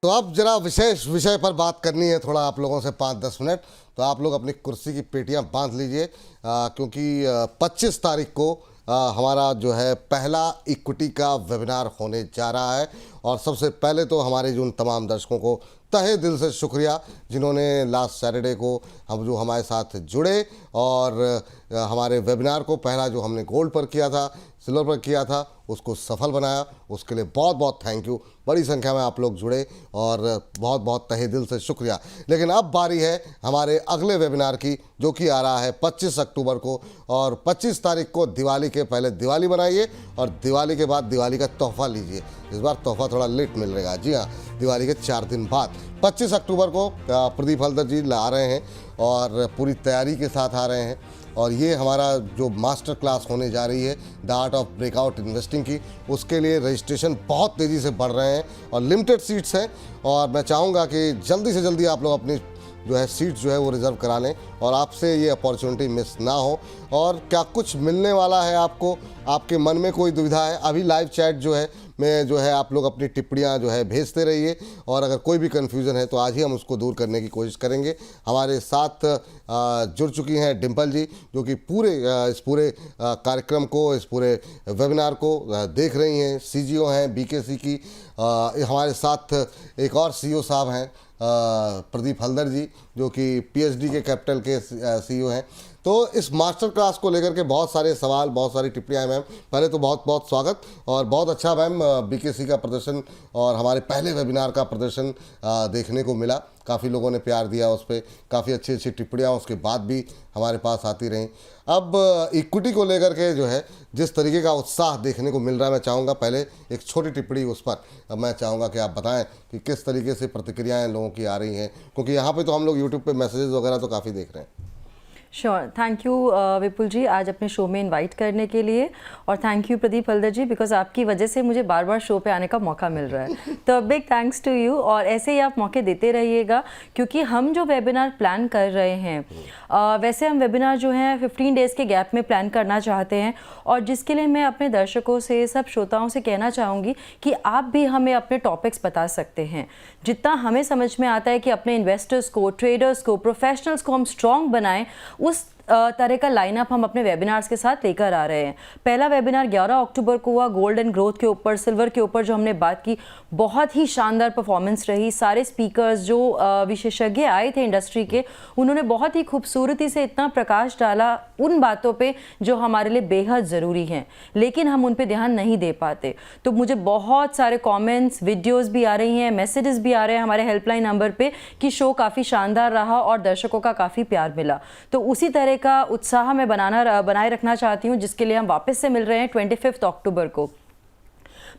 तो अब जरा विशेष विषय पर बात करनी है थोड़ा आप लोगों से 5-10 मिनट। तो आप लोग अपनी कुर्सी की पेटियां बांध लीजिए क्योंकि 25 तारीख को हमारा जो है पहला इक्विटी का वेबिनार होने जा रहा है। और सबसे पहले तो हमारे जो उन तमाम दर्शकों को तहे दिल से शुक्रिया जिन्होंने लास्ट सैटरडे को हम जो हमारे साथ जुड़े और हमारे वेबिनार को पहला जो हमने गोल्ड पर किया था, सिल्वर पर किया था, उसको सफल बनाया। उसके लिए बहुत बहुत थैंक यू। बड़ी संख्या में आप लोग जुड़े और बहुत बहुत तहे दिल से शुक्रिया। लेकिन अब बारी है हमारे अगले वेबिनार की जो कि आ रहा है 25 अक्टूबर को। और 25 तारीख को दिवाली के पहले दिवाली बनाइए और दिवाली के बाद दिवाली का तोहफा लीजिए। इस बार तोहफा थोड़ा लेट मिलेगा। जी हाँ, दिवाली के 4 दिन बाद 25 अक्टूबर को प्रदीप हल्दर जी आ रहे हैं और पूरी तैयारी के साथ आ रहे हैं। और ये हमारा जो मास्टर क्लास होने जा रही है the art of breakout investing की, उसके लिए रजिस्ट्रेशन बहुत तेज़ी से बढ़ रहे हैं और लिमिटेड सीट्स हैं। और मैं चाहूँगा कि जल्दी से जल्दी आप लोग अपनी जो है सीट जो है वो रिज़र्व करा लें और आपसे ये अपॉर्चुनिटी मिस ना हो। और क्या कुछ मिलने वाला है आपको, आपके मन में कोई दुविधा है, अभी लाइव चैट जो है में जो है आप लोग अपनी टिप्पणियां जो है भेजते रहिए। और अगर कोई भी कन्फ्यूज़न है तो आज ही हम उसको दूर करने की कोशिश करेंगे। हमारे साथ जुड़ चुकी हैं डिम्पल जी जो कि इस पूरे कार्यक्रम को, इस पूरे वेबिनार को देख रही हैं, सीजीओ हैं बीकेसी की। हमारे साथ एक और सीईओ साहब हैं प्रदीप हल्दर जी जो कि पीएचडी के कैपिटल के सीईओ हैं। तो इस मास्टर क्लास को लेकर के बहुत सारे सवाल, बहुत सारी टिप्पणियाँ हैं मैम। पहले तो बहुत बहुत स्वागत और बहुत अच्छा मैम बीकेसी का प्रदर्शन और हमारे पहले वेबिनार का प्रदर्शन देखने को मिला। काफ़ी लोगों ने प्यार दिया उस पर, काफ़ी अच्छी अच्छी टिप्पणियाँ उसके बाद भी हमारे पास आती रहीं। अब इक्विटी को लेकर के जो है जिस तरीके का उत्साह देखने को मिल रहा है, मैं चाहूँगा पहले एक छोटी टिप्पणी उस पर मैं चाहूँगा कि आप बताएं कि किस तरीके से प्रतिक्रियाएँ लोगों की आ रही हैं, क्योंकि यहाँ पे तो हम लोग यूट्यूब पे मैसेजेस वगैरह तो काफ़ी देख रहे हैं। Sure, thank you Vipul ji आज अपने शो में इनवाइट करने के लिए। और thank you Pradeep Haldar ji because आपकी वजह से मुझे बार बार शो पे आने का मौका मिल रहा है। तो बिग थैंक्स टू यू और ऐसे ही आप मौके देते रहिएगा क्योंकि हम जो वेबिनार प्लान कर रहे हैं वैसे हम वेबिनार जो हैं 15 डेज़ के गैप में प्लान करना चाहते हैं। और जिसके लिए मैं अपने दर्शकों से, सब श्रोताओं से कहना चाहूँगी कि आप भी हमें अपने टॉपिक्स बता सकते हैं। जितना हमें समझ में आता है कि अपने इन्वेस्टर्स को, ट्रेडर्स को, प्रोफेशनल्स को हम स्ट्रॉन्ग बनाएं, उस तरह का लाइनअप हम अपने वेबिनार्स के साथ लेकर आ रहे हैं। पहला वेबिनार 11 अक्टूबर को हुआ गोल्ड एंड ग्रोथ के ऊपर, सिल्वर के ऊपर जो हमने बात की, बहुत ही शानदार परफॉर्मेंस रही। सारे स्पीकर्स जो विशेषज्ञ आए थे इंडस्ट्री के, उन्होंने बहुत ही खूबसूरती से इतना प्रकाश डाला उन बातों पे जो हमारे लिए बेहद ज़रूरी हैं, लेकिन हम उन पे ध्यान नहीं दे पाते। तो मुझे बहुत सारे कमेंट्स, वीडियोस भी आ रही हैं, मैसेजेस भी आ रहे हैं हमारे हेल्पलाइन नंबर पे कि शो काफ़ी शानदार रहा और दर्शकों का काफ़ी प्यार मिला। तो उसी तरह का उत्साह मैं बनाए रखना चाहती हूँ जिसके लिए हम वापस से मिल रहे हैं 25 अक्टूबर को।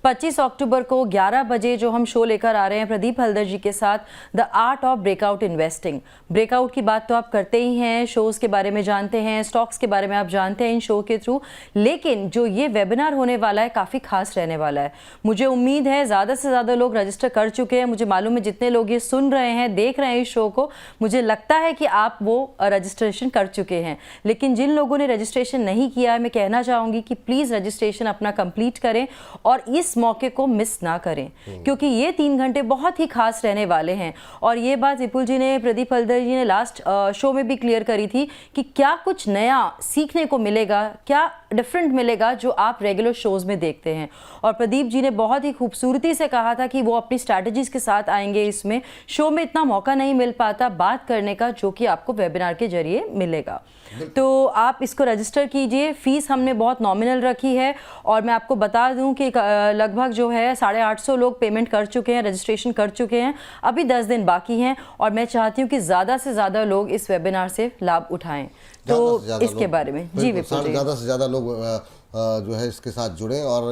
25 अक्टूबर को 11 बजे जो हम शो लेकर आ रहे हैं प्रदीप हल्दर जी के साथ, the art of breakout investing. Breakout की बात तो आप करते ही हैं, शोज़ के बारे में जानते हैं, स्टॉक्स के बारे में आप जानते हैं इन शो के थ्रू, लेकिन जो ये वेबिनार होने वाला है काफ़ी खास रहने वाला है। मुझे उम्मीद है ज़्यादा से ज़्यादा लोग रजिस्टर कर चुके हैं। मुझे मालूम है जितने लोग ये सुन रहे हैं, देख रहे हैं इस शो को, मुझे लगता है कि आप वो रजिस्ट्रेशन कर चुके हैं। लेकिन जिन लोगों ने रजिस्ट्रेशन नहीं किया है, मैं कहना चाहूँगी कि प्लीज़ रजिस्ट्रेशन अपना कंप्लीट करें और इस मौके को मिस ना करें क्योंकि ये 3 घंटे बहुत ही खास रहने वाले हैं। और ये बात विपुल जी ने, प्रदीप हल्दर जी ने लास्ट शो में भी क्लियर करी थी कि क्या कुछ नया सीखने को मिलेगा, क्या डिफरेंट मिलेगा जो आप रेगुलर शोज़ में देखते हैं। और प्रदीप जी ने बहुत ही खूबसूरती से कहा था कि वो अपनी स्ट्रैटेजीज के साथ आएंगे। इसमें शो में इतना मौका नहीं मिल पाता बात करने का जो कि आपको वेबिनार के जरिए मिलेगा। तो आप इसको रजिस्टर कीजिए। फीस हमने बहुत नॉमिनल रखी है और मैं आपको बता दूं कि लगभग जो है 850 लोग पेमेंट कर चुके हैं, रजिस्ट्रेशन कर चुके हैं। अभी 10 दिन बाकी हैं और मैं चाहती हूँ कि ज़्यादा से ज़्यादा लोग इस वेबिनार से लाभ उठाएं। तो इसके बारे में जी विपुल जी, ज़्यादा से ज़्यादा लोग जो है इसके साथ जुड़ें। और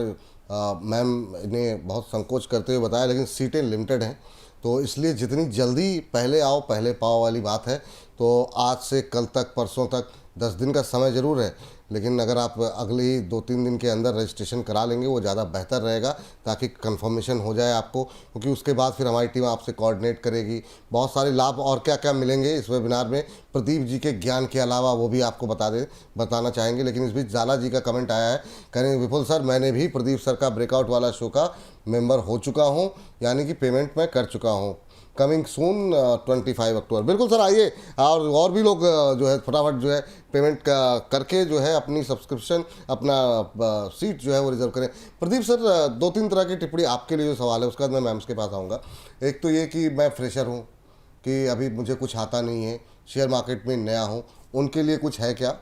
मैम ने बहुत संकोच करते हुए बताया लेकिन सीटें लिमिटेड हैं, तो इसलिए जितनी जल्दी पहले आओ पहले पाओ वाली बात है। तो आज से कल तक, परसों तक 10 दिन का समय ज़रूर है, लेकिन अगर आप अगले ही 2-3 दिन के अंदर रजिस्ट्रेशन करा लेंगे वो ज़्यादा बेहतर रहेगा, ताकि कंफर्मेशन हो जाए आपको, क्योंकि उसके बाद फिर हमारी टीम आपसे कोऑर्डिनेट करेगी। बहुत सारे लाभ और क्या क्या मिलेंगे इस वेबिनार में, प्रदीप जी के ज्ञान के अलावा वो भी आपको बताना चाहेंगे। लेकिन इस बीच जाला जी का कमेंट आया है, कह रहे हैं विपुल सर मैं भी प्रदीप सर का ब्रेकआउट वाला शो का मेंबर हो चुका हूं, यानी कि पेमेंट मैं कर चुका हूं, कमिंग सून 25 अक्टूबर। बिल्कुल सर, आइए और भी लोग जो है फटाफट जो है पेमेंट करके जो है अपनी सब्सक्रिप्शन, अपना सीट जो है वो रिजर्व करें। प्रदीप सर, 2-3 तरह की टिप्पणी आपके लिए जो सवाल है उसके बाद मैं मैम्स के पास आऊँगा। एक तो ये कि मैं फ्रेशर हूँ, कि अभी मुझे कुछ आता नहीं है, शेयर मार्केट में नया हूँ, उनके लिए कुछ है क्या?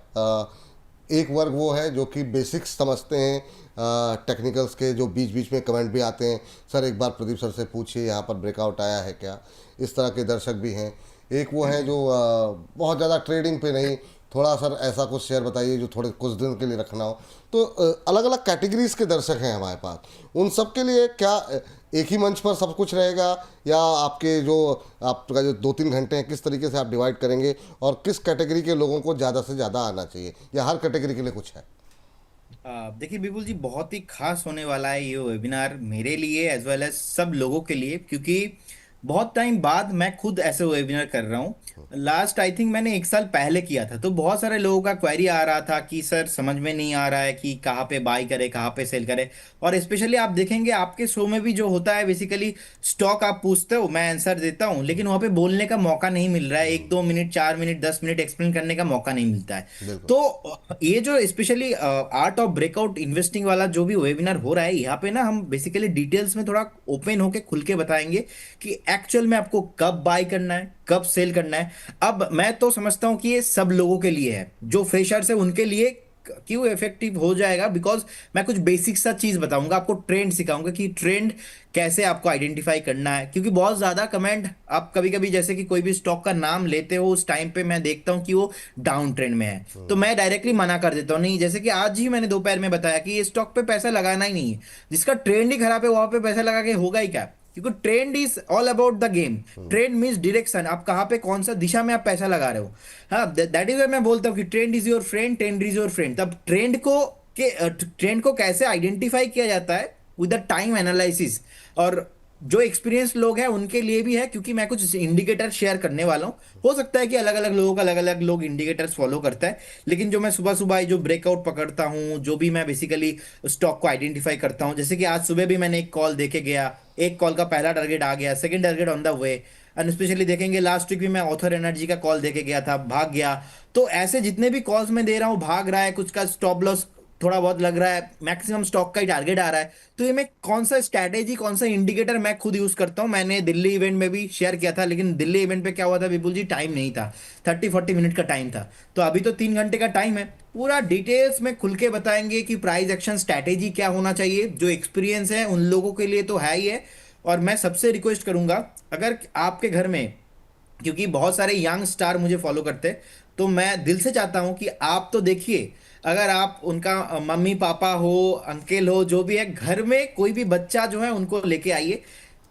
एक वर्ग वो है जो कि बेसिक्स समझते हैं टेक्निकल्स के, जो बीच बीच में कमेंट भी आते हैं, सर एक बार प्रदीप सर से पूछिए यहाँ पर ब्रेकआउट आया है क्या, इस तरह के दर्शक भी हैं। एक वो हैं जो बहुत ज़्यादा ट्रेडिंग पे नहीं, थोड़ा सर ऐसा कुछ शेयर बताइए जो थोड़े कुछ दिन के लिए रखना हो। तो अलग अलग कैटेगरीज के दर्शक हैं हमारे पास। उन सब के लिए क्या एक ही मंच पर सब कुछ रहेगा, या आपके जो आपका जो 2-3 घंटे हैं किस तरीके से आप डिवाइड करेंगे, और किस कैटेगरी के लोगों को ज़्यादा से ज़्यादा आना चाहिए, या हर कैटेगरी के लिए कुछ है? देखिए विपुल जी, बहुत ही खास होने वाला है ये वेबिनार मेरे लिए एज वेल एज सब लोगों के लिए, क्योंकि बहुत टाइम बाद मैं खुद ऐसे वेबिनार कर रहा हूँ। लास्ट आई थिंक मैंने 1 साल पहले किया था, तो बहुत सारे लोगों का क्वेरी आ रहा था कि सर समझ में नहीं आ रहा है कि कहाँ पे बाई करे कहाँ पे सेल करे। और स्पेशली आप देखेंगे आपके शो में भी जो होता है, बेसिकली स्टॉक आप पूछते हो, मैं आंसर देता हूँ, लेकिन वहाँ पे बोलने का मौका नहीं मिल रहा है। 1-2 मिनट 4 मिनट 10 मिनट एक्सप्लेन करने का मौका नहीं मिलता है। बिल्कुल। तो ये जो specially art of breakout investing वाला जो भी वेबिनार हो रहा है, यहाँ पे ना हम बेसिकली डिटेल्स में थोड़ा ओपन होके खुल के बताएंगे कि एक्चुअल में आपको कब बाय करना है, कब सेल करना है। अब मैं तो समझता हूं कि ये सब लोगों के लिए है, जो फ्रेशर्स है उनके लिए क्यों इफेक्टिव हो जाएगा, बिकॉज मैं कुछ बेसिक सा चीज बताऊंगा आपको, ट्रेंड सिखाऊंगा कि ट्रेंड कैसे आपको आइडेंटिफाई करना है। क्योंकि बहुत ज्यादा कमेंट आप कभी कभी जैसे कि कोई भी स्टॉक का नाम लेते हो, उस टाइम पे मैं देखता हूं कि वो डाउन ट्रेंड में है, तो मैं डायरेक्टली मना कर देता हूं। नहीं, जैसे कि आज ही मैंने दोपहर में बताया कि ये स्टॉक पे पैसा लगाना ही नहीं है, जिसका ट्रेंड ही खराब है वहां पे पैसा लगा के होगा ही क्या। क्योंकि trend is all about the game. Trend means direction, आप कहाँ पे कौन सा दिशा में आप पैसा लगा रहे हो। हाँ, दैट इज मैं बोलता हूँ कि trend is your friend, trend is your friend. तब ट्रेंड को कैसे आइडेंटिफाई किया जाता है विद द टाइम एनालिसिस, और जो एक्सपीरियंस लोग हैं उनके लिए भी है, क्योंकि मैं कुछ इंडिकेटर शेयर करने वाला हूँ। हो सकता है कि अलग अलग लोगों का अलग अलग लोग इंडिकेटर्स फॉलो करता है, लेकिन जो मैं सुबह सुबह जो ब्रेकआउट पकड़ता हूँ, जो भी मैं बेसिकली स्टॉक को आइडेंटिफाई करता हूँ, जैसे कि आज सुबह भी मैंने एक कॉल देके गया, एक कॉल का पहला टारगेट आ गया, second target on the way. And specially देखेंगे लास्ट वीक भी मैं ऑथर एनर्जी का कॉल देके गया था, भाग गया। तो ऐसे जितने भी कॉल्स मैं दे रहा हूँ, भाग रहा है, कुछ का स्टॉप लॉस थोड़ा बहुत लग रहा है, मैक्सिमम स्टॉक का ही टारगेट आ रहा है। तो ये मैं कौन सा स्ट्रैटेजी, कौन सा इंडिकेटर मैं खुद यूज करता हूं, मैंने दिल्ली इवेंट में भी शेयर किया था। लेकिन दिल्ली इवेंट पे क्या हुआ था विपुल जी, टाइम नहीं था, 30-40 मिनट का टाइम था। तो अभी तो 3 घंटे का टाइम है, पूरा डिटेल्स में खुल के बताएंगे कि प्राइस एक्शन स्ट्रैटेजी क्या होना चाहिए। जो एक्सपीरियंस है उन लोगों के लिए तो है ही है। और मैं सबसे रिक्वेस्ट करूंगा, अगर आपके घर में, क्योंकि बहुत सारे यंग स्टार मुझे फॉलो करते हैं, तो मैं दिल से चाहता हूं कि आप तो देखिए, अगर आप उनका मम्मी पापा हो, अंकल हो, जो भी है, घर में कोई भी बच्चा जो है उनको लेके आइए,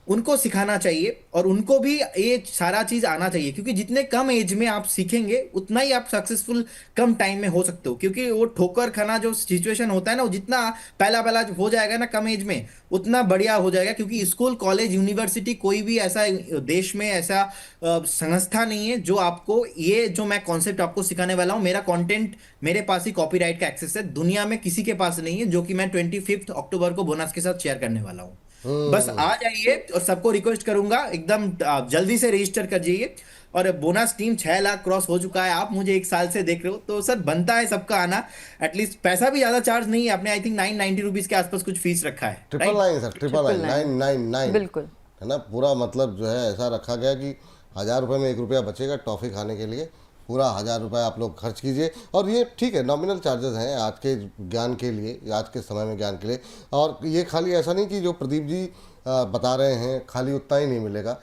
उनको सिखाना चाहिए और उनको भी ये सारा चीज आना चाहिए। क्योंकि जितने कम एज में आप सीखेंगे उतना ही आप सक्सेसफुल कम टाइम में हो सकते हो। क्योंकि वो ठोकर खाना जो सिचुएशन होता है ना, वो जितना पहला पहला हो जाएगा ना कम एज में, उतना बढ़िया हो जाएगा। क्योंकि स्कूल कॉलेज यूनिवर्सिटी कोई भी ऐसा देश में ऐसा संस्था नहीं है जो आपको ये जो मैं कॉन्सेप्ट आपको सिखाने वाला हूँ, मेरा कंटेंट मेरे पास ही कॉपीराइट का एक्सेस है, दुनिया में किसी के पास नहीं है, जो कि मैं 25 अक्टूबर को बोनस के साथ शेयर करने वाला हूँ। बस आ जाइए, और सबको रिक्वेस्ट करूंगा एकदम आप जल्दी से रजिस्टर कर जाइए। और बोनस टीम 6 लाख क्रॉस हो चुका है, आप मुझे 1 साल से देख रहे हो, तो सर बनता है सबका आना। एटलीस्ट पैसा भी ज्यादा चार्ज नहीं है, आपने आई थिंक 990 रुपीज के आसपास कुछ फीस रखा है। 999 सर, 999 बिल्कुल है ना। पूरा मतलब जो है ऐसा रखा गया कि 1000 रुपये में 1 रुपया बचेगा टॉफ़ी खाने के लिए, पूरा 1000 रुपये आप लोग खर्च कीजिए। और ये ठीक है, नॉमिनल चार्जेस हैं आज के ज्ञान के लिए, आज के समय में ज्ञान के लिए। और ये खाली ऐसा नहीं कि जो प्रदीप जी बता रहे हैं खाली उतना ही नहीं मिलेगा,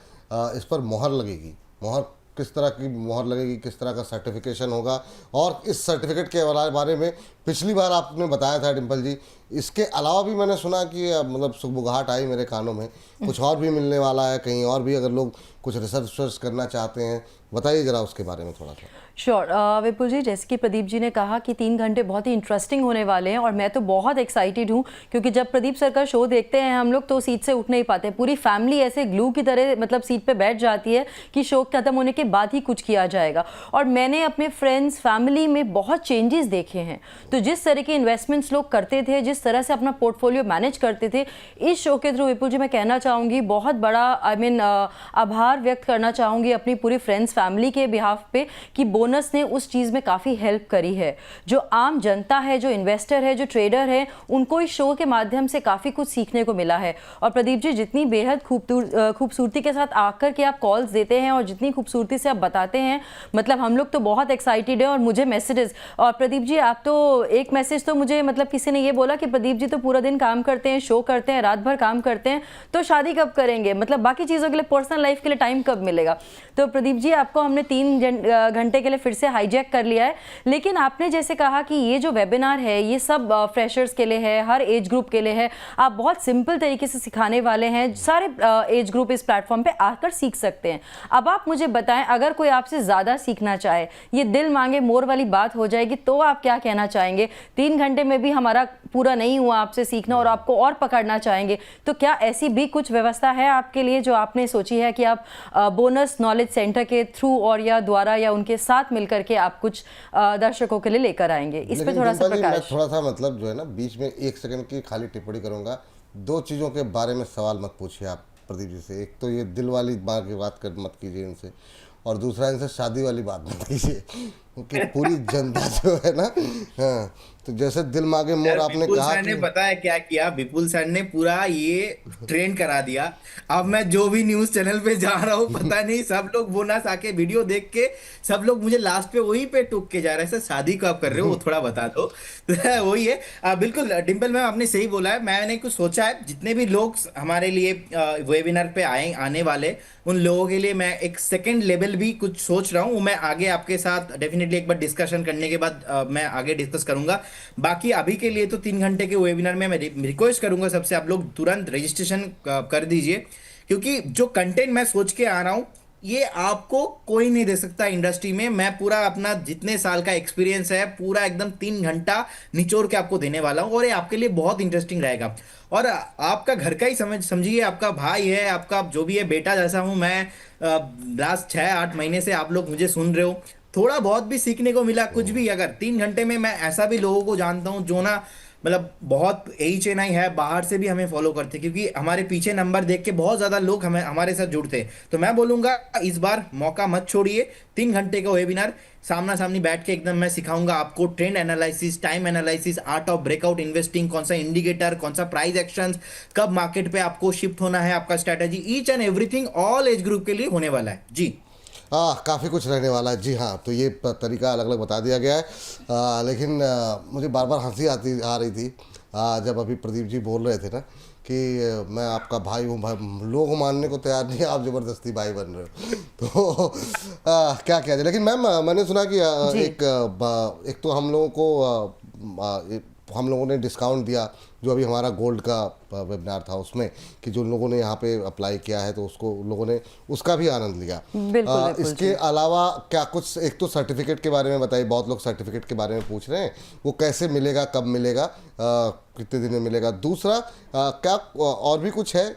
इस पर मोहर लगेगी। मोहर किस तरह की मोहर लगेगी, किस तरह का सर्टिफिकेशन होगा, और इस सर्टिफिकेट के बारे में पिछली बार आपने बताया था डिम्पल जी, इसके अलावा भी मैंने सुना कि मतलब सुगबुगाहट आई मेरे कानों में, कुछ और भी मिलने वाला है कहीं और भी, अगर लोग कुछ रिसर्च करना चाहते हैं बताइए जरा उसके बारे में थोड़ा सा। श्योर विपुल जी, जैसे कि प्रदीप जी ने कहा कि 3 घंटे बहुत ही इंटरेस्टिंग होने वाले हैं और मैं तो बहुत एक्साइटेड हूँ, क्योंकि जब प्रदीप सर का शो देखते हैं हम लोग तो सीट से उठ नहीं पाते, पूरी फैमिली ऐसे ग्लू की तरह मतलब सीट पे बैठ जाती है कि शो खत्म होने के बाद ही कुछ किया जाएगा। और मैंने अपने फ्रेंड्स फैमिली में बहुत चेंजेस देखे हैं, तो जिस तरह के इन्वेस्टमेंट्स लोग करते थे, जिस तरह से अपना पोर्टफोलियो मैनेज करते थे, इस शो के थ्रू विपुल जी मैं कहना चाहूँगी बहुत बड़ा आभार व्यक्त करना चाहूँगी अपनी पूरी फ्रेंड्स फैमिली के बिहाफ पे कि बोनस ने उस चीज़ में काफ़ी हेल्प करी है। जो आम जनता है, जो इन्वेस्टर है, जो ट्रेडर है, उनको इस शो के माध्यम से काफ़ी कुछ सीखने को मिला है। और प्रदीप जी जितनी बेहद खूबसूरती के साथ आकर के आप कॉल्स देते हैं और जितनी खूबसूरती से आप बताते हैं, मतलब हम लोग तो बहुत एक्साइटेड है। और मुझे मैसेजेस, और प्रदीप जी आप तो एक मैसेज तो मुझे मतलब किसी ने ये बोला कि प्रदीप जी तो पूरा दिन काम करते हैं, शो करते हैं, रात भर काम करते हैं, तो शादी कब करेंगे, मतलब बाकी चीज़ों के लिए, पर्सनल लाइफ के लिए टाइम कब मिलेगा। तो प्रदीप जी आपको हमने 3 घंटे के लिए फिर से हाईजैक कर लिया है, लेकिन आपने जैसे कहा कि ये जो वेबिनार है ये सब फ्रेशर्स के लिए है, हर एज ग्रुप के लिए है, आप बहुत सिंपल तरीके से सिखाने वाले हैं, सारे एज ग्रुप इस प्लेटफॉर्म पे आकर सीख सकते हैं। अब आप मुझे बताएं, अगर कोई आपसे ज़्यादा सीखना चाहे, ये दिल मांगे मोर वाली बात हो जाएगी, तो आप क्या कहना चाहेंगे? 3 घंटे में भी हमारा पूरा नहीं हुआ आपसे सीखना और आपको और पकड़ना चाहेंगे, तो क्या ऐसी भी कुछ व्यवस्था है आपके लिए जो आपने सोची है कि आप बोनस नॉलेज सेंटर के थ्रू और या द्वारा या उनके साथ मिलकर के आप कुछ दर्शकों के लिए लेकर आएंगे? इस पे थोड़ा सा प्रकाश। मैं थोड़ा सा मतलब जो है ना बीच में 1 सेकंड की खाली टिप्पणी करूंगा। 2 चीज़ों के बारे में सवाल मत पूछिए आप प्रदीप जी से। एक तो ये दिल वाली बात मत कीजिए इनसे, और दूसरा इनसे शादी वाली बात मत कीजिए, क्योंकि पूरी जनता जो है ना, हाँ, तो जैसे दिल मांगे मोर आपने कहा, सर ने पता है क्या किया, विपुल सर ने पूरा ये ट्रेंड करा दिया। अब मैं जो भी न्यूज चैनल पे जा रहा हूँ, पता नहीं सब लोग बोनस आके वीडियो देख के सब लोग मुझे लास्ट पे वही पे टूक के जा रहे हैं, सर शादी कब कर रहे हो वो थोड़ा बता दो। वही है। बिल्कुल डिम्पल मैम आपने सही बोला है। मैंने कुछ सोचा है, जितने भी लोग हमारे लिए वेबिनार पे आने वाले, उन लोगों के लिए मैं एक सेकेंड लेवल भी कुछ सोच रहा हूँ। मैं आगे आपके साथ डेफिनेटली एक बार डिस्कशन करने के बाद मैं आगे डिस्कस करूंगा। बाकी अभी के लिए तो 3 घंटे के वेबिनार में मैं रिक्वेस्ट करूंगा सबसे, आप लोग तुरंत रजिस्ट्रेशन कर दीजिए, क्योंकि जो कंटेंट मैं सोच के आ रहा हूं ये आपको कोई नहीं दे सकता इंडस्ट्री में। मैं पूरा अपना जितने साल का एक्सपीरियंस है पूरा एकदम 3 घंटा निचोड़ के आपको देने वाला हूं, और ये आपके लिए बहुत इंटरेस्टिंग रहेगा। और आपका घर का ही समझिए, आपका भाई है, आपका जो भी है बेटा जैसा हूं मैं। लास्ट 6-8 महीने से आप लोग मुझे सुन रहे हो, थोड़ा बहुत भी सीखने को मिला, कुछ भी। अगर 3 घंटे में, मैं ऐसा भी लोगों को जानता हूं जो ना मतलब बहुत HNI है, बाहर से भी हमें फॉलो करते, क्योंकि हमारे पीछे नंबर देख के बहुत ज्यादा लोग हमारे साथ जुड़ते। तो मैं बोलूंगा इस बार मौका मत छोड़िए। 3 घंटे का वेबिनार सामना सामनी बैठ के एकदम मैं सिखाऊंगा आपको trend analysis, time analysis, art of breakout investing, कौन सा इंडिकेटर, कौन सा प्राइस एक्शंस, कब मार्केट पे आपको शिफ्ट होना है, आपका strategy, each and everything all age group के लिए होने वाला है जी। काफ़ी कुछ रहने वाला है जी। हाँ, तो ये तरीका अलग अलग बता दिया गया है। लेकिन मुझे बार बार हंसी आ रही थी जब अभी प्रदीप जी बोल रहे थे ना कि मैं आपका भाई हूँ, लोग मानने को तैयार नहीं, आप ज़बरदस्ती भाई बन रहे हो। तो क्या किया जाए। लेकिन मैम मैंने सुना कि एक तो हम लोगों ने डिस्काउंट दिया जो अभी हमारा गोल्ड का वेबिनार था उसमें, कि जो लोगों ने यहाँ पे अप्लाई किया है तो उसको लोगों ने उसका भी आनंद लिया। बिल्कुल इसके अलावा क्या कुछ, एक तो सर्टिफिकेट के बारे में बताइए, बहुत लोग सर्टिफिकेट के बारे में पूछ रहे हैं, वो कैसे मिलेगा, कब मिलेगा, कितने दिन में मिलेगा। दूसरा क्या और भी कुछ है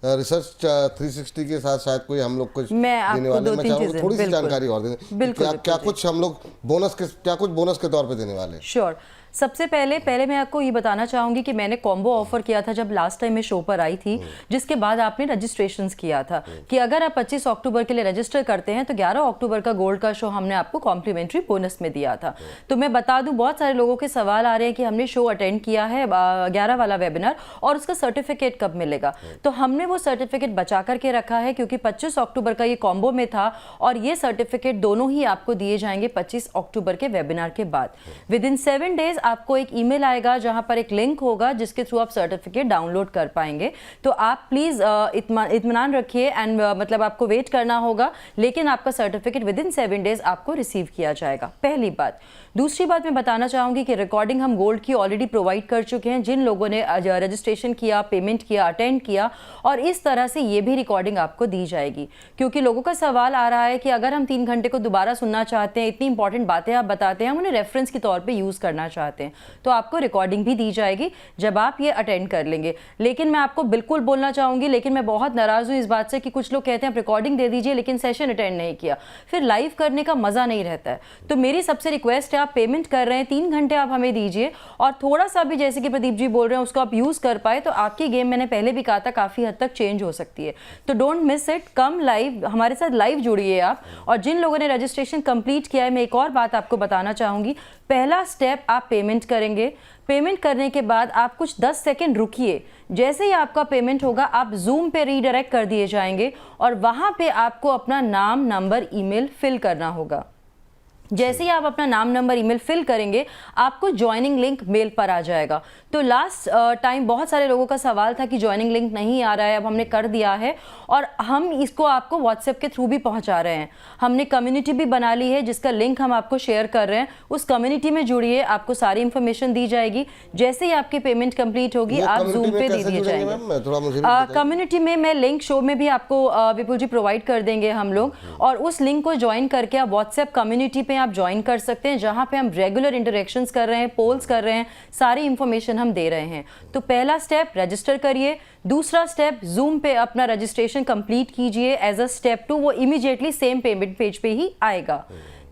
रिसर्च 360 के साथ शायद कोई हम लोग कुछ देने वाले, मैं चाहूँगा थोड़ी सी जानकारी और दें, क्या कुछ हम लोग बोनस के तौर पे देने वाले हैं। श्योर। सबसे पहले मैं आपको ये बताना चाहूँगी कि मैंने कॉम्बो ऑफर किया था जब लास्ट टाइम मैं शो पर आई थी, जिसके बाद आपने रजिस्ट्रेशंस किया था कि अगर आप 25 अक्टूबर के लिए रजिस्टर करते हैं तो 11 अक्टूबर का गोल्ड का शो हमने आपको कॉम्प्लीमेंट्री बोनस में दिया था। तो मैं बता दूं, बहुत सारे लोगों के सवाल आ रहे हैं कि हमने शो अटेंड किया है 11 वाला वेबिनार और उसका सर्टिफिकेट कब मिलेगा। तो हमने वो सर्टिफिकेट बचा करके रखा है, क्योंकि 25 अक्टूबर का ये कॉम्बो में था, और ये सर्टिफिकेट दोनों ही आपको दिए जाएंगे 25 अक्टूबर के वेबिनार के बाद। विद इन 7 डेज आपको एक ईमेल आएगा जहां पर एक लिंक होगा जिसके थ्रू आप सर्टिफिकेट डाउनलोड कर पाएंगे। तो आप प्लीज़ इत्मीनान रखिए एंड मतलब आपको वेट करना होगा, लेकिन आपका सर्टिफिकेट विद इन 7 डेज आपको रिसीव किया जाएगा, पहली बात। दूसरी बात मैं बताना चाहूँगी कि रिकॉर्डिंग हम गोल्ड की ऑलरेडी प्रोवाइड कर चुके हैं। जिन लोगों ने रजिस्ट्रेशन किया, पेमेंट किया, अटेंड किया, और इस तरह से ये भी रिकॉर्डिंग आपको दी जाएगी। क्योंकि लोगों का सवाल आ रहा है कि अगर हम 3 घंटे को दोबारा सुनना चाहते हैं, इतनी इंपॉर्टेंट बातें आप बताते हैं, हम उन्हें रेफरेंस के तौर पे यूज़ करना चाहते हैं, तो आपको रिकॉर्डिंग भी दी जाएगी जब आप ये अटेंड कर लेंगे। लेकिन मैं आपको बिल्कुल बोलना चाहूँगी, लेकिन मैं बहुत नाराज़ हूँ इस बात से कि कुछ लोग कहते हैं आप रिकॉर्डिंग दे दीजिए लेकिन सेशन अटेंड नहीं किया, फिर लाइव करने का मज़ा नहीं रहता है। तो मेरी सबसे रिक्वेस्ट है, आप पेमेंट कर रहे हैं, 3 घंटे आप हमें दीजिए, और थोड़ा सा भी जैसे कि प्रदीप जी बोल रहे हैं उसको आप यूज़ कर पाए तो आपकी गेम, मैंने पहले भी कहा था, काफ़ी हद तक चेंज हो सकती है। तो don't miss it, come live, हमारे साथ लाइव जुड़िए आप। और जिन लोगों ने रजिस्ट्रेशन कंप्लीट किया है, मैं एक और बात आपको बताना चाहूँगी। पहला स्टेप, आप पेमेंट करेंगे। पेमेंट करने के बाद आप कुछ 10 सेकेंड रुकिए। जैसे ही आपका पेमेंट होगा आप जूम पे रीडायरेक्ट कर दिए जाएंगे और वहाँ पे आपको अपना नाम, नंबर, ईमेल फिल करना होगा। जैसे ही आप अपना नाम, नंबर, ईमेल फिल करेंगे आपको ज्वाइनिंग लिंक मेल पर आ जाएगा। तो लास्ट टाइम बहुत सारे लोगों का सवाल था कि ज्वाइनिंग लिंक नहीं आ रहा है, अब हमने कर दिया है और हम इसको आपको व्हाट्सएप के थ्रू भी पहुंचा रहे हैं। हमने कम्युनिटी भी बना ली है जिसका लिंक हम आपको शेयर कर रहे हैं। उस कम्युनिटी में जुड़िए, आपको सारी इंफॉर्मेशन दी जाएगी। जैसे ही आपकी पेमेंट कंप्लीट होगी आप जूम पे दे दिए जाएंगे। कम्युनिटी में मैं लिंक शो में भी आपको विपुल जी प्रोवाइड कर देंगे हम लोग, और उस लिंक को ज्वाइन करके आप व्हाट्सएप कम्युनिटी पे आप ज्वाइन कर सकते हैं, जहां पे हम रेगुलर इंटरेक्शंस कर रहे हैं, पोल्स कर रहे हैं, सारी इंफॉर्मेशन हम दे रहे हैं। तो पहला स्टेप रजिस्टर करिए। दूसरा स्टेप, जूम पे अपना रजिस्ट्रेशन कंप्लीट कीजिए एज अ स्टेप 2, वो इमीडिएटली सेम पेमेंट पेज पे ही आएगा।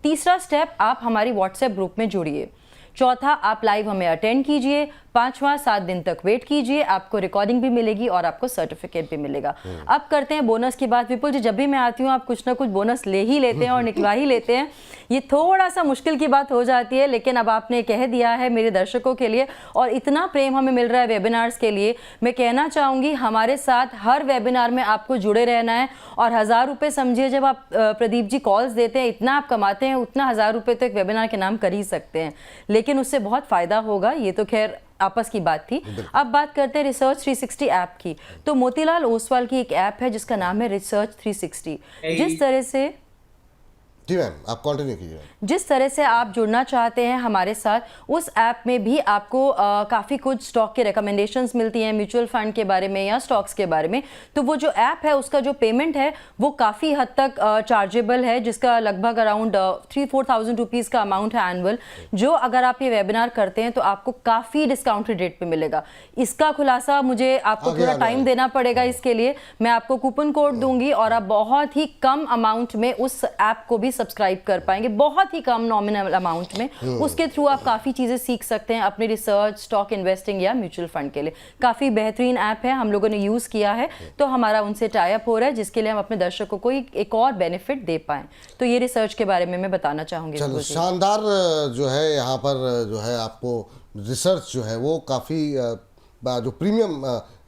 तीसरा स्टेप, आप हमारी व्हाट्सएप ग्रुप में जुड़िए। चौथा, आप लाइव हमें अटेंड कीजिए। पांचवा, 7 दिन तक वेट कीजिए, आपको रिकॉर्डिंग भी मिलेगी और आपको सर्टिफिकेट भी मिलेगा। अब करते हैं बोनस की बात। विपुल जी, जब भी मैं आती हूँ आप कुछ ना कुछ बोनस ले ही लेते हैं और निकलवा ही लेते हैं। ये थोड़ा सा मुश्किल की बात हो जाती है, लेकिन अब आपने कह दिया है मेरे दर्शकों के लिए, और इतना प्रेम हमें मिल रहा है वेबिनार्स के लिए। मैं कहना चाहूँगी हमारे साथ हर वेबिनार में आपको जुड़े रहना है। और 1000 रुपये समझिए, जब आप प्रदीप जी कॉल्स देते हैं, इतना आप कमाते हैं, उतना 1000 रुपये तो एक वेबिनार के नाम कर ही सकते हैं, लेकिन उससे बहुत फ़ायदा होगा। ये तो खैर आपस की बात थी। अब बात करते हैं रिसर्च 360 ऐप की। तो मोतीलाल ओसवाल की एक ऐप है जिसका नाम है रिसर्च 360। जिस तरह से, जी मैम आप कंटिन्यू कीजिए। जिस तरह से आप जुड़ना चाहते हैं हमारे साथ, उस ऐप में भी आपको काफ़ी कुछ स्टॉक के रिकमेंडेशंस मिलती हैं, म्यूचुअल फंड के बारे में या स्टॉक्स के बारे में। तो वो जो ऐप है उसका जो पेमेंट है वो काफ़ी हद तक चार्जेबल है, जिसका लगभग अराउंड 3-4 थाउजेंड रुपीज़ का अमाउंट है एनुअल, जो अगर आप ये वेबिनार करते हैं तो आपको काफ़ी डिस्काउंटेड रेट पे मिलेगा। इसका खुलासा मुझे आपको थोड़ा टाइम देना पड़ेगा, इसके लिए मैं आपको कूपन कोड दूंगी और आप बहुत ही कम अमाउंट में उस ऐप को भी सब्सक्राइब कर पाएंगे, बहुत ही कम नॉमिनल अमाउंट में। उसके थ्रू आप काफ़ी चीज़ें सीख सकते हैं अपनी रिसर्च, स्टॉक इन्वेस्टिंग या म्यूचुअल फंड के लिए। काफ़ी बेहतरीन ऐप है, हम लोगों ने यूज़ किया है, तो हमारा उनसे टाई अप हो रहा है जिसके लिए हम अपने दर्शकों को एक और बेनिफिट दे पाएँ। तो ये रिसर्च के बारे में मैं बताना चाहूँगी। चलो शानदार जो है यहाँ पर जो है आपको रिसर्च जो है वो काफ़ी जो प्रीमियम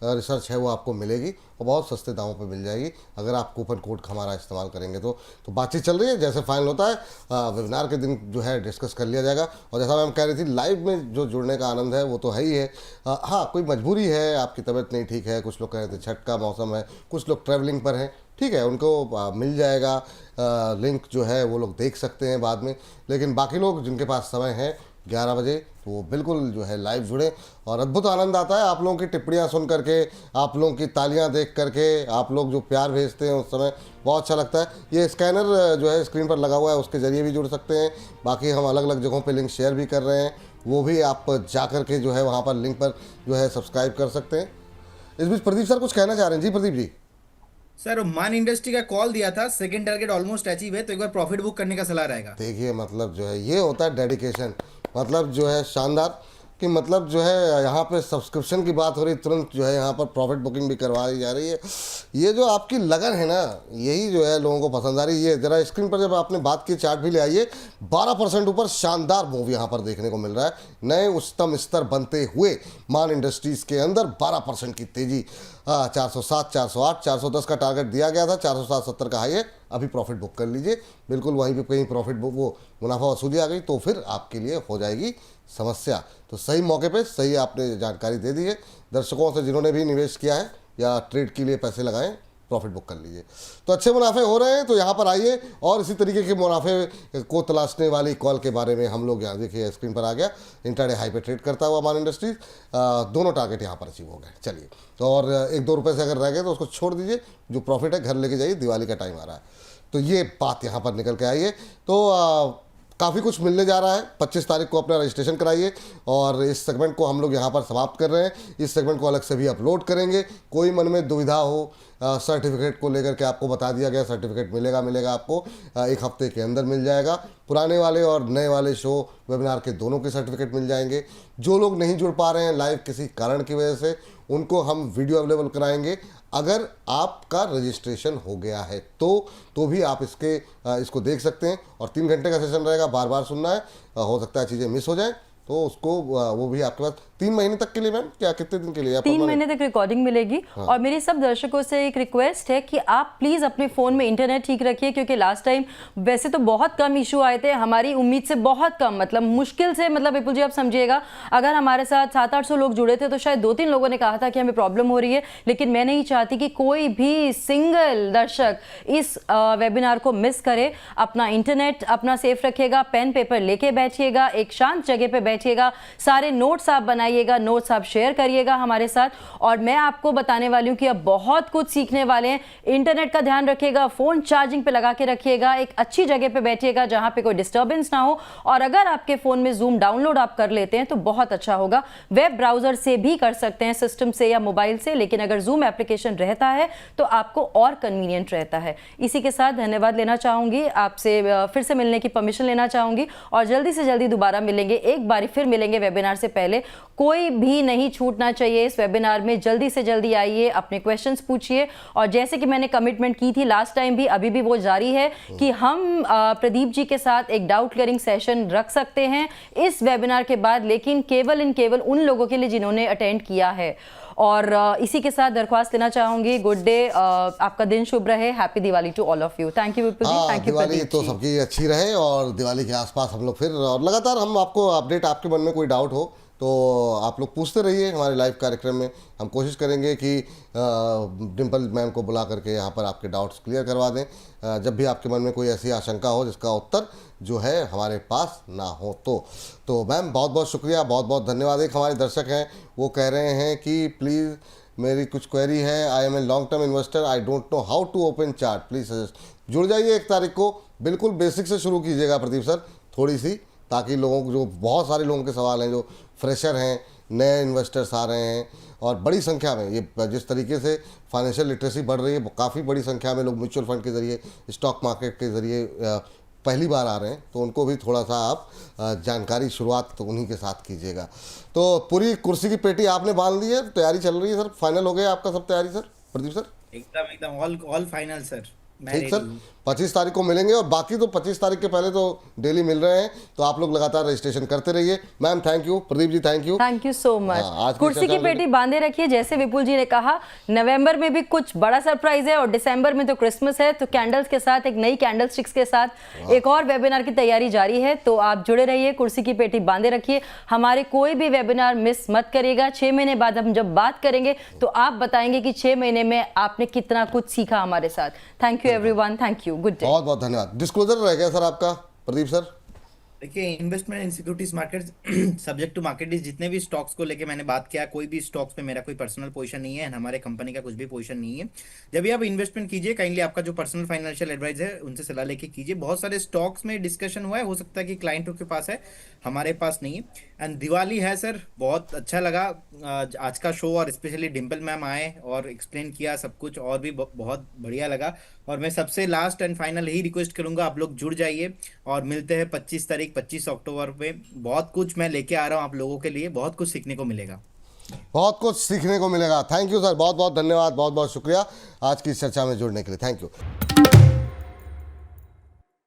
रिसर्च है वो आपको मिलेगी और बहुत सस्ते दामों पे मिल जाएगी अगर आप कूपन कोड हमारा इस्तेमाल करेंगे। तो बातचीत चल रही है, जैसे फाइनल होता है वेबिनार के दिन जो है डिस्कस कर लिया जाएगा। और जैसा मैम कह रही थी, लाइव में जो जुड़ने का आनंद है वो तो है ही है। हाँ, कोई मजबूरी है, आपकी तबीयत नहीं ठीक है, कुछ लोग कह रहे थे छठ का मौसम है, कुछ लोग ट्रैवलिंग पर हैं, ठीक है, उनको मिल जाएगा लिंक जो है वो लोग देख सकते हैं बाद में। लेकिन बाकी लोग जिनके पास समय है 11 बजे, तो वो बिल्कुल जो है लाइव जुड़े। और अद्भुत आनंद आता है आप लोगों की टिप्पणियां सुन करके, आप लोगों की तालियां देख करके, आप लोग जो प्यार भेजते हैं उस समय बहुत अच्छा लगता है। ये स्कैनर जो है स्क्रीन पर लगा हुआ है, उसके ज़रिए भी जुड़ सकते हैं। बाकी हम अलग अलग जगहों पे लिंक शेयर भी कर रहे हैं, वो भी आप जा कर के जो है वहाँ पर लिंक पर जो है सब्सक्राइब कर सकते हैं। इस बीच प्रदीप सर कुछ कहना चाह रहे हैं। जी प्रदीप जी। सर, मान इंडस्ट्री का कॉल दिया था, सेकंड टारगेट ऑलमोस्ट अचीव है, तो एक बार प्रॉफिट बुक करने का सलाह रहेगा। देखिए मतलब जो है ये होता है डेडिकेशन, मतलब जो है शानदार, कि मतलब जो है यहाँ पे सब्सक्रिप्शन की बात हो रही, तुरंत जो है यहाँ पर प्रॉफिट बुकिंग भी करवा दी जा रही है। ये जो आपकी लगन है ना, यही जो है लोगों को पसंद आ रही है। ज़रा स्क्रीन पर जब आपने बात की, चार्ट भी ले आइए, 12% ऊपर शानदार मूव यहाँ पर देखने को मिल रहा है। नए उच्चतम स्तर बनते हुए मान इंडस्ट्रीज़ के अंदर 12% की तेज़ी। 407, 408, 410 का टारगेट दिया गया था, 407, 70 का हाई है। अभी प्रॉफिट बुक कर लीजिए, बिल्कुल वहीं पे कहीं प्रॉफिट बुक वो मुनाफा वसूली आ गई तो फिर आपके लिए हो जाएगी समस्या। तो सही मौके पे सही आपने जानकारी दे दी है। दर्शकों से जिन्होंने भी निवेश किया है या ट्रेड के लिए पैसे लगाएं, प्रॉफिट बुक कर लीजिए। तो अच्छे मुनाफे हो रहे हैं, तो यहाँ पर आइए और इसी तरीके के मुनाफे को तलाशने वाली कॉल के बारे में हम लोग यहाँ देखिए स्क्रीन पर आ गया। इंट्राडे हाई पे ट्रेड करता हुआ मान इंडस्ट्रीज, दोनों टारगेट यहाँ पर अचीव हो गए। चलिए, तो और 1-2 रुपये से अगर रह गए तो उसको छोड़ दीजिए, जो प्रॉफिट है घर लेके जाइए, दिवाली का टाइम आ रहा है। तो ये बात यहाँ पर निकल के आई है। तो काफ़ी कुछ मिलने जा रहा है। 25 तारीख को अपना रजिस्ट्रेशन कराइए और इस सेगमेंट को हम लोग यहाँ पर समाप्त कर रहे हैं। इस सेगमेंट को अलग से भी अपलोड करेंगे। कोई मन में दुविधा हो सर्टिफिकेट को लेकर के, आपको बता दिया गया सर्टिफिकेट मिलेगा आपको 1 हफ्ते के अंदर मिल जाएगा। पुराने वाले और नए वाले शो वेबिनार के दोनों के सर्टिफिकेट मिल जाएंगे। जो लोग नहीं जुड़ पा रहे हैं लाइव किसी कारण की वजह से, उनको हम वीडियो अवेलेबल कराएंगे। अगर आपका रजिस्ट्रेशन हो गया है तो भी आप इसको देख सकते हैं और 3 घंटे का सेशन रहेगा, बार बार सुनना है। हो सकता है चीज़ें मिस हो जाएं तो उसको वो भी आपके पास 3 महीने तक के लिए। मैम क्या कितने दिन के लिए? 3 महीने तक रिकॉर्डिंग मिलेगी। हाँ। और मेरी सब दर्शकों से एक रिक्वेस्ट है कि आप प्लीज़ अपने फ़ोन में इंटरनेट ठीक रखिए, क्योंकि लास्ट टाइम वैसे तो बहुत कम इशू आए थे, हमारी उम्मीद से बहुत कम, मतलब मुश्किल से, मतलब विपुल जी आप समझिएगा, अगर हमारे साथ 700-800 लोग जुड़े थे तो शायद 2-3 लोगों ने कहा था कि हमें प्रॉब्लम हो रही है। लेकिन मैं नहीं चाहती कि कोई भी सिंगल दर्शक इस वेबिनार को मिस करे। अपना इंटरनेट अपना सेफ रखिएगा, पेन पेपर लेके बैठिएगा, एक शांत जगह पर बैठिएगा, सारे नोट्स आप बनाइएगा, नोट्स आप शेयर करिएगा हमारे साथ। और मैं आपको बताने वाली हूँ कि अब बहुत कुछ सीखने वाले हैं। इंटरनेट का ध्यान रखिएगा, फ़ोन चार्जिंग पे लगा के रखिएगा, एक अच्छी जगह पे बैठिएगा जहाँ पे कोई डिस्टर्बेंस ना हो। और अगर आपके फ़ोन में जूम डाउनलोड आप कर लेते हैं तो बहुत अच्छा होगा। वेब ब्राउज़र से भी कर सकते हैं, सिस्टम से या मोबाइल से, लेकिन अगर जूम एप्लीकेशन रहता है तो आपको और कन्वीनियंट रहता है। इसी के साथ धन्यवाद लेना चाहूँगी, आपसे फिर से मिलने की परमिशन लेना चाहूँगी और जल्दी से जल्दी दोबारा मिलेंगे, एक बार फिर मिलेंगे वेबिनार से पहले। कोई भी नहीं छूटना चाहिए इस वेबिनार में। जल्दी से जल्दी आइए, अपने क्वेश्चंस पूछिए। और जैसे कि मैंने कमिटमेंट की थी लास्ट टाइम भी, अभी भी वो जारी है कि हम प्रदीप जी के साथ एक डाउट क्लियरिंग सेशन रख सकते हैं इस वेबिनार के बाद, लेकिन केवल उन लोगों के लिए जिन्होंने अटेंड किया है। और इसी के साथ दरख्वास्त लेना चाहूंगी, गुड डे, आपका दिन शुभ रहे, happy Diwali to all of you. Thank you Vipul ji, thank you Pradeep ji. Diwali तो सबकी अच्छी रहे और दिवाली के आसपास हम लोग फिर और लगातार हम आपको अपडेट, आपके मन में कोई डाउट हो तो आप लोग पूछते रहिए हमारे लाइव कार्यक्रम में। हम कोशिश करेंगे कि डिम्पल मैम को बुला करके यहाँ पर आपके डाउट्स क्लियर करवा दें, जब भी आपके मन में कोई ऐसी आशंका हो जिसका उत्तर जो है हमारे पास ना हो तो मैम बहुत बहुत शुक्रिया, बहुत बहुत धन्यवाद। एक हमारे दर्शक हैं, वो कह रहे हैं कि प्लीज़ मेरी कुछ क्वेरी है, I am a long term investor, I don't know how to open chart, please suggest. जुड़ जाइए 1 तारीख को, बिल्कुल बेसिक से शुरू कीजिएगा प्रदीप सर, थोड़ी सी, ताकि लोगों को, जो बहुत सारे लोगों के सवाल हैं, जो फ्रेशर हैं, नए इन्वेस्टर्स आ रहे हैं और बड़ी संख्या में ये जिस तरीके से फाइनेंशियल लिटरेसी बढ़ रही है, काफ़ी बड़ी संख्या में लोग म्यूचुअल फंड के ज़रिए, स्टॉक मार्केट के ज़रिए पहली बार आ रहे हैं, तो उनको भी थोड़ा सा आप जानकारी शुरुआत तो उन्हीं के साथ कीजिएगा। तो पूरी कुर्सी की पेटी आपने बांध ली है, तैयारी चल रही है सर, फाइनल हो गया आपका सब तैयारी सर प्रदीप सर? एकदम ऑल फाइनल सर। ठीक सर, 25 तारीख को मिलेंगे और बाकी तो 25 तारीख के पहले तो डेली मिल रहे हैं, तो आप लोग लगातार रजिस्ट्रेशन करते रहिए। Ma'am thank you, Pradeep ji thank you so much. कुर्सी की पेटी बांधे रखिए, जैसे विपुल जी ने कहा, नवंबर में भी कुछ बड़ा सरप्राइज है और दिसंबर में तो क्रिसमस है, तो कैंडल्स के साथ, एक नई कैंडल स्टिक्स के साथ एक और वेबिनार की तैयारी जारी है। तो आप जुड़े रहिए, कुर्सी की पेटी बांधे रखिए, हमारे कोई भी वेबिनार मिस मत करिएगा। 6 महीने बाद हम जब बात करेंगे तो आप बताएंगे कि 6 महीने में आपने कितना कुछ सीखा हमारे साथ। Thank you everyone, thank you, good day. बहुत बहुत धन्यवाद। डिस्क्लोजर रह गया सर आपका प्रदीप सर? देखिए, investment in securities market subject to market, जितने भी स्टॉक्स को लेके मैंने बात किया, कोई भी स्टॉक्स पे मेरा कोई पर्सनल पोजीशन नहीं है, हमारे कंपनी का कुछ भी पोजीशन नहीं है। जब भी आप इन्वेस्टमेंट कीजिए, काइंडली आपका जो पर्सनल फाइनेंशियल एडवाइजर है उनसे सलाह लेके कीजिए। बहुत सारे स्टॉक्स में डिस्कशन हुआ है, हो सकता है कि क्लाइंटों के पास है, हमारे पास नहीं है। एंड दिवाली है सर, बहुत अच्छा लगा आज का शो, और स्पेशली डिम्पल मैम आए और एक्सप्लेन किया सब कुछ, और भी बहुत बढ़िया लगा। और मैं सबसे last and final he request करूंगा, आप लोग जुड़ जाइए और मिलते हैं 25 तारीख 25 अक्टूबर में। बहुत कुछ मैं लेके आ रहा हूँ आप लोगों के लिए, बहुत कुछ सीखने को मिलेगा, बहुत कुछ सीखने को मिलेगा। थैंक यू सर, बहुत बहुत धन्यवाद, बहुत बहुत शुक्रिया आज की इस चर्चा में जुड़ने के लिए, थैंक यू।